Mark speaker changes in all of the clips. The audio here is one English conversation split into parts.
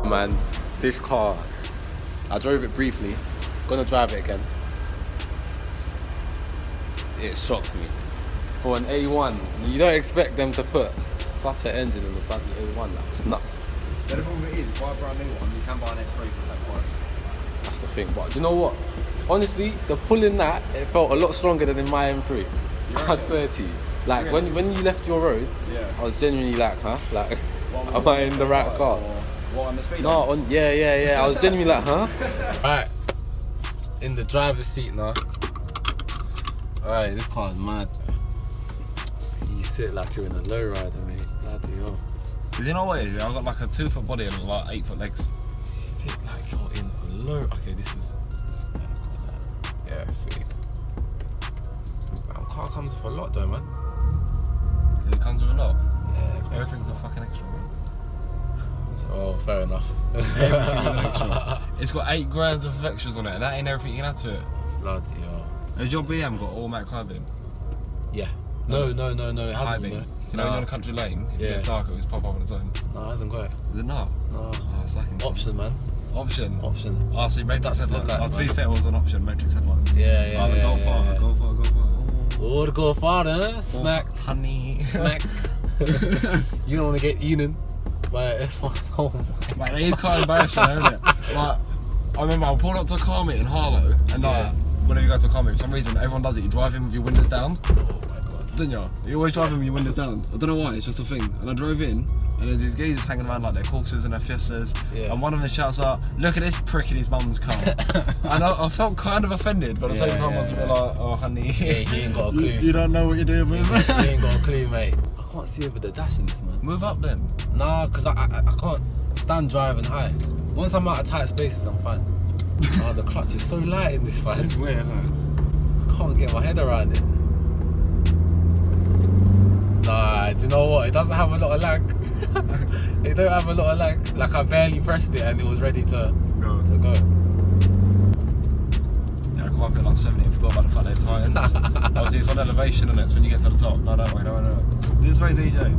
Speaker 1: Man, this car, I drove it briefly, gonna drive it again. It shocked me. For an A1, you don't expect them to put such an engine in the bloody A1, like, it's nuts.
Speaker 2: The problem with it is, buy a brand new one, you can buy an S3 for the same price.
Speaker 1: That's the thing, but do you know what? Honestly, the pull in that, it felt a lot stronger than in my M3. I swear to you. Like,
Speaker 2: really?
Speaker 1: when you left your road,
Speaker 2: yeah.
Speaker 1: I was genuinely like, huh? Like, am I in the right car?
Speaker 2: What, on the speed?
Speaker 1: No, yeah. I was genuinely like, huh? Right, in the driver's seat now. Alright, this car's mad. You sit like you're in a lowrider, mate. Bloody hell.
Speaker 2: Cause you know what it is? I've got like a 2 foot body and like 8 foot legs.
Speaker 1: You sit like you're in a low. Okay, this is. Yeah, sweet. That car comes with a lot though, man.
Speaker 2: Cause it comes with a lot.
Speaker 1: Yeah,
Speaker 2: everything's a fucking extra, man.
Speaker 1: Oh, fair enough.
Speaker 2: Everything's an extra. It's got 8 grand of extras on it, and that ain't everything you can add to it.
Speaker 1: Bloody hell.
Speaker 2: Has your BM got automatic high beam?
Speaker 1: Yeah. No, it hasn't.
Speaker 2: High beam.
Speaker 1: No.
Speaker 2: You know, on a country lane, if it gets dark, it just pop up on its own.
Speaker 1: No, it hasn't got it.
Speaker 2: Is it not?
Speaker 1: No.
Speaker 2: Oh, it's like
Speaker 1: Option, man.
Speaker 2: Option?
Speaker 1: Option.
Speaker 2: Oh, see, matrix headlights.
Speaker 1: Headlights,
Speaker 2: To be fair, it was an option, matrix headlights.
Speaker 1: Yeah.
Speaker 2: Oh, go far.
Speaker 1: Oh, the go far, huh? Snack.
Speaker 2: Oh, honey.
Speaker 1: Snack. You don't want to get eaten by an S1 home.
Speaker 2: Like, it is kind of embarrassing, isn't it? Like, I remember I pulled up to a car meet in Harlow, and like, whenever you go to a car meet, for some reason, everyone does it. You drive in with your windows down.
Speaker 1: Oh my god.
Speaker 2: Didn't you? You always drive in with your windows down. I don't know why, it's just a thing. And I drove in, and there's these geezers hanging around like their Corsas and their Fiestas, and one of them shouts out, "Look at this prick in his mum's car." And I felt kind of offended, but at the same time I was a bit like, "Oh honey,
Speaker 1: yeah, he ain't got a clue.
Speaker 2: You don't know what you're doing, man."
Speaker 1: He ain't got a clue, mate. I can't see over the dash in this, man.
Speaker 2: Move up then.
Speaker 1: Nah, because I can't stand driving high. Once I'm out of tight spaces, I'm fine. Oh, the clutch is so light in this one.
Speaker 2: It's weird, huh?
Speaker 1: I can't get my head around it. Nah, do you know what? It doesn't have a lot of lag. It don't have a lot of lag. Like, I barely pressed it and it was ready to go.
Speaker 2: Yeah, I come up here like 70 and forgot about the fact they're Titans. Obviously, it's on elevation, and it's when you get to the top. No, don't worry, no. This way, DJ.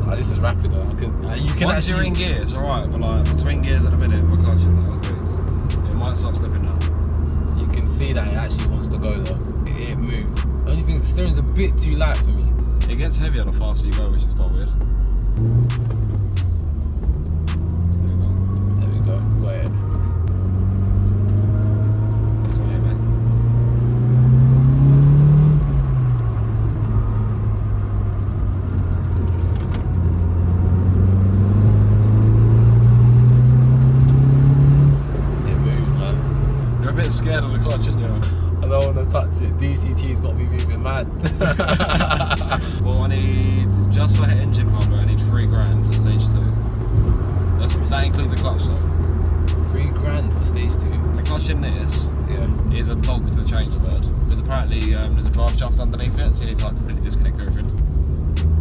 Speaker 1: Oh, this is rapid though. You can
Speaker 2: Once you're in gear, it's alright, but like between gears at the minute, my clutch is not okay. It might start slipping now.
Speaker 1: You can see that it actually wants to go though. It moves. The only thing is the steering's a bit too light for me.
Speaker 2: It gets heavier the faster you go, which is quite weird.
Speaker 1: There we go. Go ahead.
Speaker 2: This one here, mate.
Speaker 1: It moves, man.
Speaker 2: You're a bit scared of the clutch, aren't you?
Speaker 1: I don't want to touch it. DCT's got me moving mad.
Speaker 2: Well, I need, just for engine hardware, I need 3 grand for stage 2. That includes the clutch though.
Speaker 1: 3 grand for stage 2.
Speaker 2: The clutch in this is a dog to change, I've heard. Because apparently there's a drive shaft underneath it, so you need to like completely disconnect everything.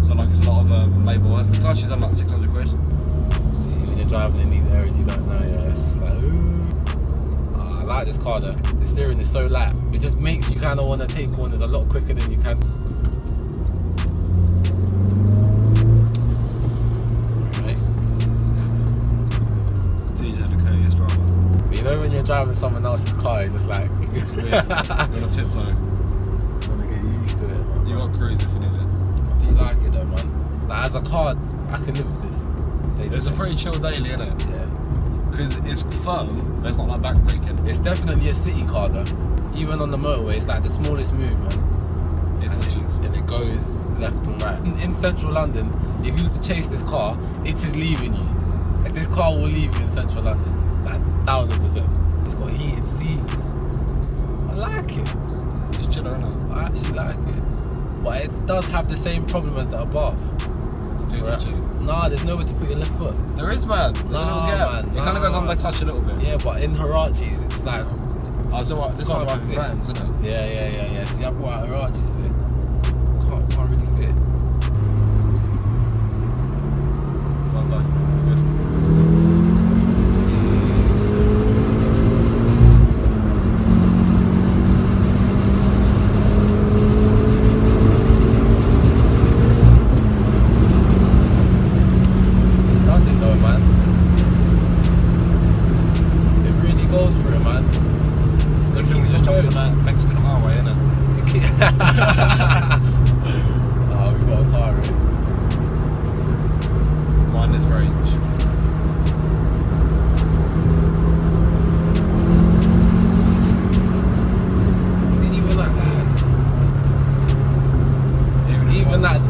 Speaker 2: So like it's a lot of labour work. The clutch is on like 600 quid.
Speaker 1: When you're driving in these areas you don't know, it's just like, ooh. I like this car though. The steering is so light. It just makes you kind of want to take corners a lot quicker than you can. Sorry, mate.
Speaker 2: TJ, the courteous driver.
Speaker 1: But you know when you're driving someone else's car, it's just like,
Speaker 2: It's weird. You're on a tiptoe.
Speaker 1: I want to get used to it.
Speaker 2: You got cruise if you need it.
Speaker 1: I do like it though, man. Like as a car, I can live with this.
Speaker 2: It's a pretty chill daily, isn't it?
Speaker 1: Yeah.
Speaker 2: Because it's firm, but it's not like back braking.
Speaker 1: It's definitely a city car though. Even on the motorway, it's like the smallest move, man.
Speaker 2: It twitches.
Speaker 1: And it goes left and right. In central London, if you was to chase this car, it is leaving you. Like, this car will leave you in central London. Like 1000%. It's got heated seats. I like it.
Speaker 2: It's chiller, isn't it?
Speaker 1: I actually like it. But it does have the same problem as the Abarth.
Speaker 2: Too twitchy.
Speaker 1: Nah, there's nowhere to put your left foot.
Speaker 2: There is, man. There's a little gap.
Speaker 1: Man.
Speaker 2: It kind of goes under the clutch a little bit.
Speaker 1: Yeah, but in Hirachis, it's like...
Speaker 2: Oh, so what? This one
Speaker 1: Can't
Speaker 2: driving
Speaker 1: fit.
Speaker 2: vans, isn't it?
Speaker 1: Yeah. See, I brought out Hirachis today. Can't really fit.
Speaker 2: Well done. Good.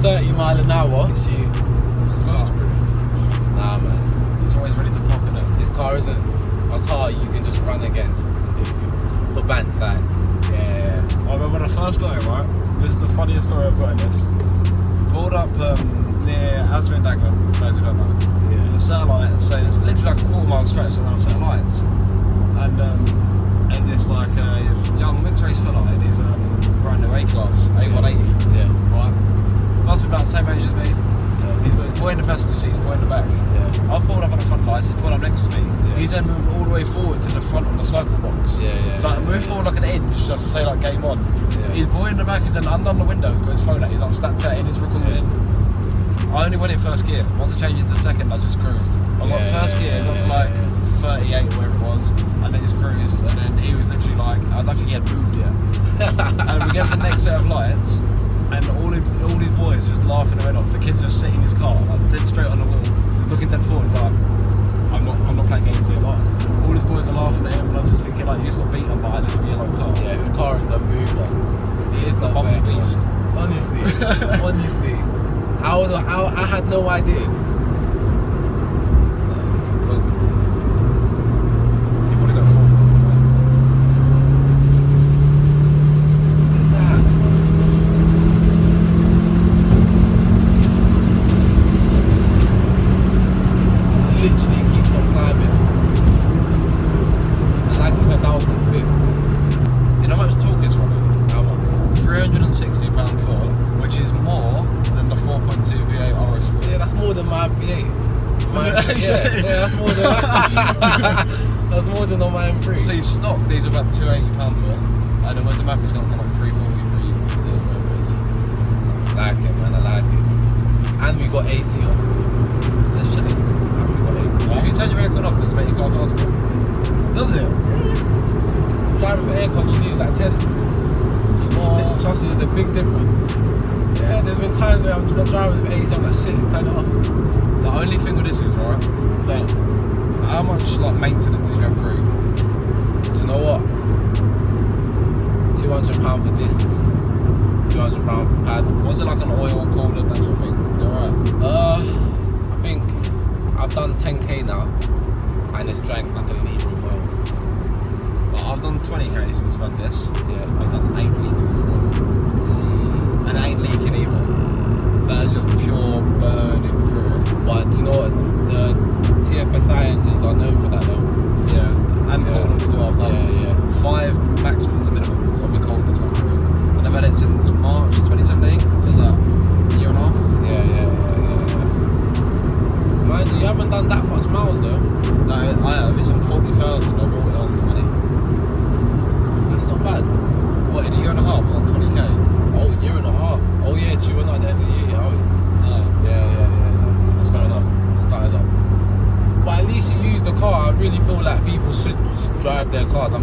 Speaker 1: 30 mile an hour, she just goes through. Nah, man.
Speaker 2: It's always ready to pop in it.
Speaker 1: This car isn't a car you can just run against for bands, like. Yeah.
Speaker 2: I remember when I first got it, right? This is the funniest story I've got in this. Pulled up near Asda and Dagenham, for those who don't know.
Speaker 1: Yeah.
Speaker 2: The satellite, so there's literally like a quarter-mile stretch of those satellites. And there's this like young mixed race fella in his brand new A-class, A180.
Speaker 1: Yeah.
Speaker 2: Right? Must be about the same age as me.
Speaker 1: Yeah.
Speaker 2: He's got his boy in the passenger seat, his boy in the back.
Speaker 1: Yeah.
Speaker 2: I've pulled up on the front lights, he's pulled up next to me.
Speaker 1: Yeah.
Speaker 2: He's then moved all the way forward to the front of the circle box.
Speaker 1: Yeah.
Speaker 2: So I moved forward like an inch just to say like game on.
Speaker 1: Yeah.
Speaker 2: His boy in the back is then undone the window, he's got his phone out, he's like Snapchatting, he's recording. I only went in first gear. Once I changed into second, I just cruised. I got first gear, got to like 38 or whatever it was, and then just cruised, and then he was literally like, I don't think he had moved yet. And we get to the next set of lights, and all these boys just laughing their head off. The kid's just sitting in his car, like dead straight on the wheel. He's looking dead forward. He's like, I'm not playing games here. Like, all his boys are laughing at him, and I'm just thinking like, you just got beaten by a little yellow car.
Speaker 1: Yeah, his car is a mover.
Speaker 2: He is the bumpy beast.
Speaker 1: Honestly, honestly, I had no idea.
Speaker 2: Well, you probably got 4 to 5.
Speaker 1: Look at that. Literally keeps on climbing. And like you said, that was from 5th.
Speaker 2: You know how much torque it's running?
Speaker 1: How much?
Speaker 2: 360 pound-foot, which is more than the 4.2 V8 RS4.
Speaker 1: Yeah, that's more than my V8. That's more than that's more than on my M3.
Speaker 2: So you stock these are about 280 pound-foot, and then with the map it's gone from like 340, 350 or whatever it is.
Speaker 1: I like it, man, I like it. And we got AC on.
Speaker 2: That's chilling.
Speaker 1: And we got AC on.
Speaker 2: If you turn your aircon off, does it make your car faster? Does it?
Speaker 1: Driving with aircon, you lose like 10. Trust me, there's a big difference. Yeah, there's been times where I'm driving with AC on that shit, turn it off.
Speaker 2: The only thing with this is, right, that how much like maintenance did you have through?
Speaker 1: Do you know what? £200 for discs, £200 for pads.
Speaker 2: Was it like an oil coolant, that sort of thing? Is that right?
Speaker 1: I think I've done 10k now, and it's drank like a litre of oil.
Speaker 2: Well, I've done 20k since I've had this.
Speaker 1: Yeah.
Speaker 2: I've done 8 litres of oil. And it ain't leaking either. That is just pure burning through it.
Speaker 1: But do you know what? The TFSI engines are known for that though.
Speaker 2: Yeah. And coolant as well. I've done 5 maximum to minimums of the coolant that's gone through. And I've had it since March 2017. So it's like a year and a half.
Speaker 1: Yeah. Mind you, you haven't done that much miles though.
Speaker 2: No, I have. It's on 40,000. I bought it on 20.
Speaker 1: That's not bad.
Speaker 2: What, in a year and a half? On 20k?
Speaker 1: Oh, year and a half. Oh yeah, true. We're not at the end of the year, are we?
Speaker 2: No.
Speaker 1: Yeah.
Speaker 2: That's quite a lot.
Speaker 1: That's quite a lot. But at least you use the car. I really feel like people should drive their cars. I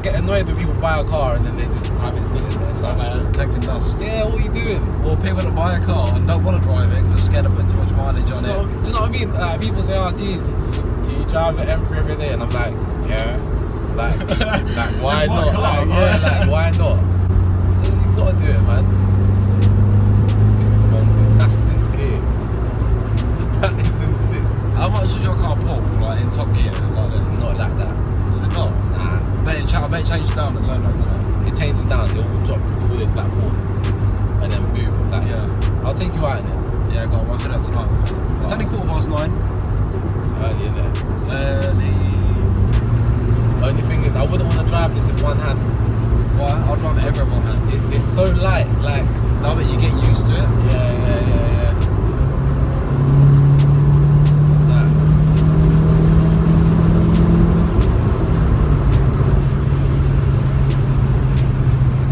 Speaker 1: get annoyed when people buy a car and then they just have it sitting there. It's like,
Speaker 2: Collecting dust.
Speaker 1: yeah, what are you doing?
Speaker 2: Or people that buy a car and don't want to drive it because they're scared of putting too much mileage on
Speaker 1: Do you know what I mean? Like, people say, "Oh, do you drive an M3 every day?" And I'm like, yeah. Like why not?
Speaker 2: Car,
Speaker 1: like why not? You gotta do it, man. This thing is bonkers. That's 6k. That is insane.
Speaker 2: How much does your car pull, like in top gear, like this?
Speaker 1: Not like that.
Speaker 2: Is it not?
Speaker 1: Nah.
Speaker 2: I bet it changes down its own like that.
Speaker 1: It changes down. It all drops towards like 4th, and then boom. Like,
Speaker 2: Yeah.
Speaker 1: I'll take you out in it.
Speaker 2: Yeah, go on, we'll do that tonight. It's only 9:15.
Speaker 1: It's early, isn't it?
Speaker 2: Early.
Speaker 1: Only thing is, I wouldn't want to drive this with one hand.
Speaker 2: Why? I'll drive it every one hand.
Speaker 1: It's so light, like.
Speaker 2: No, but you get used to it.
Speaker 1: Yeah. That.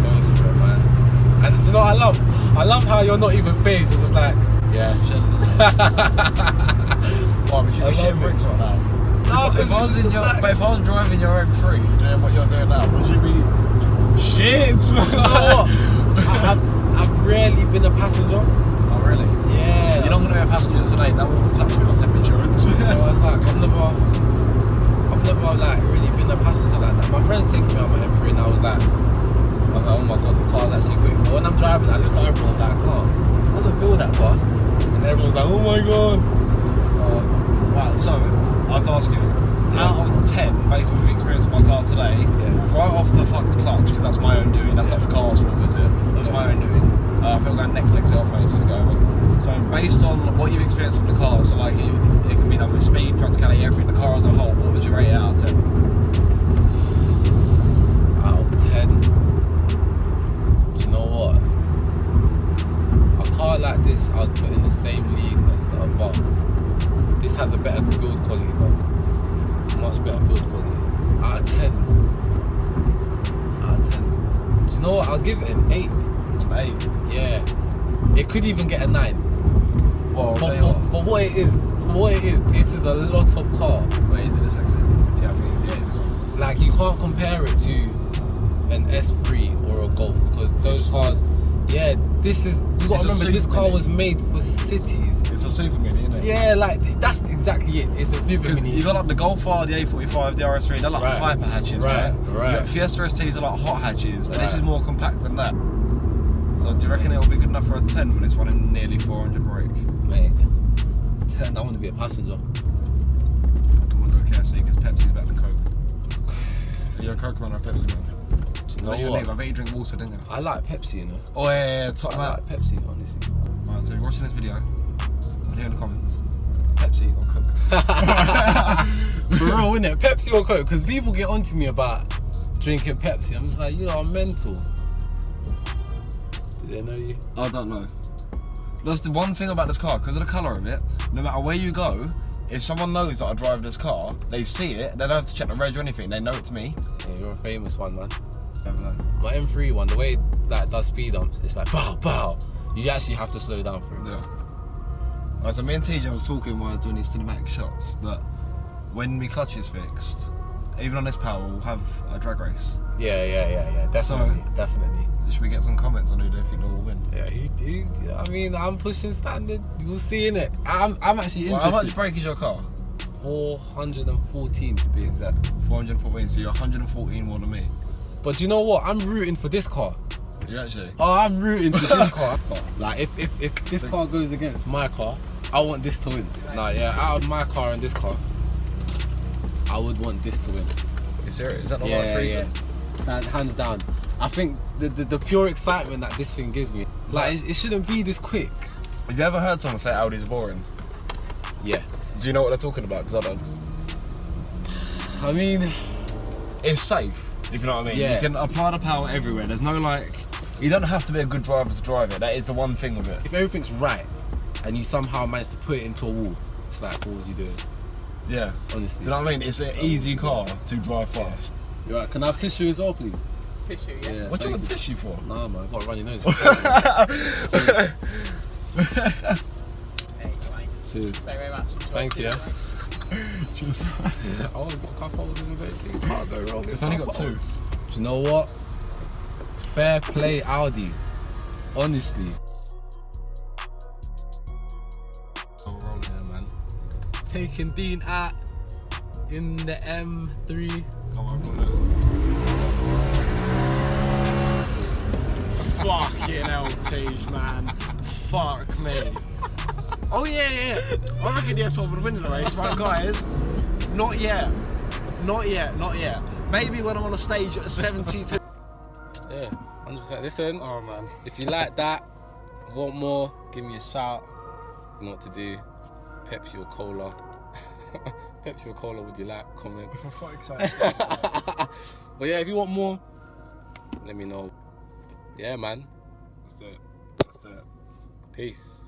Speaker 1: Going through it, man. And do you know what I love? I love how you're not even phased. You're just like, yeah.
Speaker 2: Why, but you're shitting bricks right now.
Speaker 1: No,
Speaker 2: But if I was driving your M3 doing what you're doing now, would you be shit?
Speaker 1: You know what? I've rarely been a passenger.
Speaker 2: Oh really?
Speaker 1: Yeah.
Speaker 2: You're not going to be a passenger today, that won't touch me on temp insurance.
Speaker 1: So it's like, I've never like really been a passenger like that. My friends taking me on my M3 and I was like, I was like, oh my god, this car's actually quick. But when I'm driving, I look at everyone like, car doesn't feel that fast. And everyone's like, oh my god.
Speaker 2: Right, so I have to ask you, out of 10, based on what you've experienced with my car today, right off the fucked clutch, because that's my own doing, that's not the car's fault, is it? That's my own doing. I think we're going next exit off, mate, so let's go over. So based on what you've experienced from the car, so like it can be done with speed, practicality, everything, the car as a whole, what would you rate it out of 10?
Speaker 1: Out of 10, do you know what? A car like this, I'd put in the same league as the Abarth. This has a better build quality though. Much better build quality. Out of 10. Out of 10. Do you know what? I'll give it an 8.
Speaker 2: An 8?
Speaker 1: Yeah. It could even get a 9.
Speaker 2: Well,
Speaker 1: for what it is. For what it is a lot of car.
Speaker 2: Wait, is it this exit? Yeah, I think it is this one.
Speaker 1: Like, you can't compare it to an S3 or a Golf because those cars, yeah, this is, you gotta remember, this car was made for cities.
Speaker 2: It's a super mini, isn't it?
Speaker 1: Yeah, like, that's exactly it. It's a super mini.
Speaker 2: You got like the Golf R, the A45, the RS3, they're like hyper hatches, right? You got Fiesta STs are like hot hatches, and this is more compact than that. So do you reckon it'll be good enough for a 10 when it's running nearly 400 brake?
Speaker 1: Mate, 10, I want to be a passenger.
Speaker 2: I wonder, okay, so because Pepsi's better than Coke. You're a Coke man or a Pepsi man?
Speaker 1: Do you know what?
Speaker 2: I bet you drink water, didn't you?
Speaker 1: I like Pepsi, you know.
Speaker 2: Oh yeah, top
Speaker 1: I like Pepsi, honestly.
Speaker 2: Right, so you're watching this video, put here in the comments, Pepsi or Coke?
Speaker 1: For real, innit? Pepsi or Coke? Because people get onto me about drinking Pepsi. I'm just like, you are mental. Do they know you?
Speaker 2: I don't know. That's the one thing about this car, because of the colour of it, no matter where you go, if someone knows that I drive this car, they see it, they don't have to check the reg or anything, they know it's me.
Speaker 1: Yeah, you're a famous one, man.
Speaker 2: Never know.
Speaker 1: My M3 one, the way that does speed bumps, it's like bow, bow. You actually have to slow down for it.
Speaker 2: Yeah. Right, so me and TJ was talking while I was doing these cinematic shots that when my clutch is fixed, even on this power, we'll have a drag race.
Speaker 1: Yeah. Definitely, definitely.
Speaker 2: Should we get some comments on who they think will win?
Speaker 1: Yeah, I mean, I'm pushing standard. You'll see, innit? I'm actually interested.
Speaker 2: Well, how much brake is your car?
Speaker 1: 414 to be exact.
Speaker 2: 414, so you're 114 more than me.
Speaker 1: But do you know what? I'm rooting for this car.
Speaker 2: You actually?
Speaker 1: Oh, I'm rooting for this car. Like, if this car goes against my car, I want this to win. Nah, yeah, out of my car and this car, I would want this to win.
Speaker 2: You serious? Is that not like treason?
Speaker 1: Yeah. Hands down. I think the pure excitement that this thing gives me, like, it shouldn't be this quick.
Speaker 2: Have you ever heard someone say Audi's boring?
Speaker 1: Yeah.
Speaker 2: Do you know what they're talking about? Because I don't.
Speaker 1: I mean,
Speaker 2: it's safe, if you know what I mean.
Speaker 1: Yeah.
Speaker 2: You can apply the power everywhere. There's no like, you don't have to be a good driver to drive it. That is the one thing with it.
Speaker 1: If everything's right and you somehow manage to put it into a wall, it's like, what was you doing?
Speaker 2: Yeah.
Speaker 1: Honestly.
Speaker 2: Do you know what I mean? It's an easy car to drive fast.
Speaker 1: Yeah. You're right. Can I have tissue as well, please?
Speaker 3: Tissue, yeah.
Speaker 2: What do you want tissue for?
Speaker 1: Nah, man, I've got to run your nose.
Speaker 3: Hey, right.
Speaker 1: Cheers.
Speaker 3: Thank you very much.
Speaker 1: Thank you.
Speaker 2: Cheers.
Speaker 1: I always got cup holders and everything. Can't go wrong.
Speaker 2: It's only got 2.
Speaker 1: Do you know what? Fair play, Audi. Honestly. Yeah, man. Taking Dean out in the M3.
Speaker 2: Come on, roll it. Fucking hell, Tage, man. Fuck me. Oh yeah. I reckon the S1 would win the race, right, guys? Not yet. Maybe when I'm on a stage at 72.
Speaker 1: Yeah, 100%. Listen,
Speaker 2: Oh man.
Speaker 1: if you like that, want more, give me a shout. You know what to do. Pepsi or Cola. Pepsi or Cola, would you like? Comment.
Speaker 2: For fuck's sake.
Speaker 1: But yeah, if you want more, let me know. Yeah, man.
Speaker 2: Let's do it.
Speaker 1: Peace.